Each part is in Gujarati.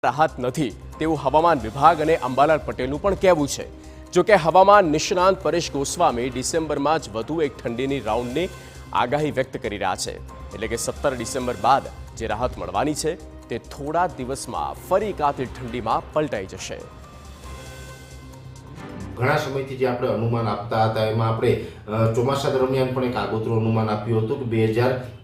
રાહત નથી તેવું હવામાન વિભાગ અને અંબાલાલ પટેલનું પણ કહેવું છે। જો કે હવામાન નિષ્ણાંત પરેશ ગોસ્વામી ડિસેમ્બરમાં જ વધુ એક ઠંડીની રાઉન્ડની આગાહી વ્યક્ત કરી રહ્યા છે। એટલે કે 17 ડિસેમ્બર બાદ જે રાહત મળવાની છે તે થોડા દિવસમાં ફરી કાતિલ ઠંડીમાં પલટાઈ જશે। ઘણા સમયથી જે આપણે અનુમાન આપતા હતા એમાં આપણે ચોમાસા દરમિયાન પણ એક આગોતરું અનુમાન આપ્યું હતું કે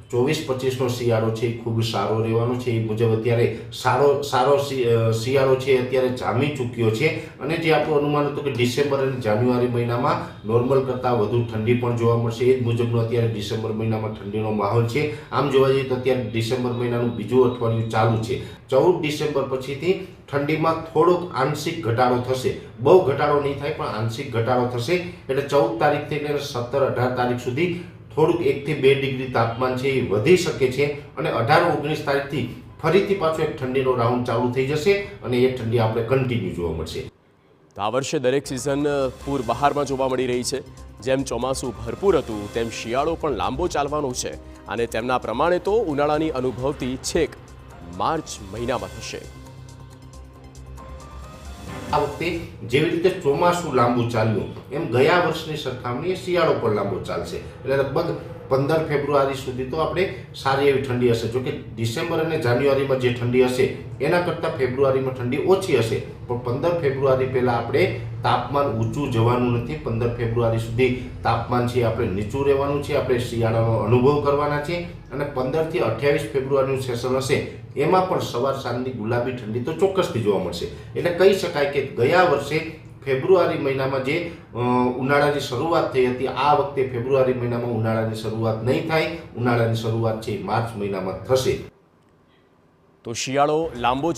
2024-25નો શિયાળો છે એ ખૂબ સારો રહેવાનો છે। એ મુજબ અત્યારે સારો શિયાળો છે અત્યારે જામી ચૂક્યો છે અને જે આપણું અનુમાન હતું કે ડિસેમ્બર અને જાન્યુઆરી મહિનામાં નોર્મલ કરતાં વધુ ઠંડી પણ જોવા મળશે। એ જ મુજબનો અત્યારે ડિસેમ્બર મહિનામાં ઠંડીનો માહોલ છે। આમ જોવા જઈએ તો અત્યારે ડિસેમ્બર મહિનાનું બીજું અઠવાડિયું ચાલુ છે। 14 ડિસેમ્બર પછીથી ઠંડીમાં થોડોક આંશિક ઘટાડો થશે, બહુ ઘટાડો નહીં થાય પણ આંશિક ઘટાડો થશે। એટલે 14 તારીખથી લઈને 17-18 તારીખ સુધી થોડુંક 1 થી 2 ડિગ્રી તાપમાન છે એ વધી શકે છે અને 18-19 તારીખથી ફરીથી પાછો એક ઠંડીનો રાઉન્ડ ચાલુ થઈ જશે અને એ ઠંડી આપણે કન્ટિન્યુ જોવા મળશે। તો આ વર્ષે દરેક સિઝન પૂર બહારમાં જોવા મળી રહી છે। જેમ ચોમાસું ભરપૂર હતું તેમ શિયાળો પણ લાંબો ચાલવાનો છે અને તેમના પ્રમાણે તો ઉનાળાની અનુભવતી છેક માર્ચ મહિનામાં થશે। આ વખતે જેવી રીતે ચોમાસું લાંબુ ચાલ્યું એમ ગયા વર્ષની સરખામણીએ શિયાળો પણ લાંબો ચાલશે। એટલે લગભગ 15 ફેબ્રુઆરી સુધી તો આપણે સારી એવી ઠંડી હશે। જો કે ડિસેમ્બર અને જાન્યુઆરીમાં જે ઠંડી હશે એના કરતાં ફેબ્રુઆરીમાં ઠંડી ઓછી હશે, પણ 15 ફેબ્રુઆરી પહેલાં આપણે તાપમાન ઊંચું જવાનું નથી। 15 ફેબ્રુઆરી સુધી તાપમાન છે આપણે નીચું રહેવાનું છે। આપણે શિયાળાનો અનુભવ કરવાના છે અને 15 થી 28 ફેબ્રુઆરીનું સેશન હશે એમાં પણ સવાર સાંજની ગુલાબી ઠંડી તો ચોક્કસથી જોવા મળશે। એટલે કહી શકાય કે ગયા વર્ષે ફેબ્રુઆરી મહિનામાં જે ઉનાળાની શરૂઆત થઈ હતી, આ વખતે ફેબ્રુઆરી મહિનામાં ઉનાળાની શરૂઆત નહીં થાય, ઉનાળાની શરૂઆત છે માર્ચ મહિનામાં થશે। તો શિયાળો લાંબો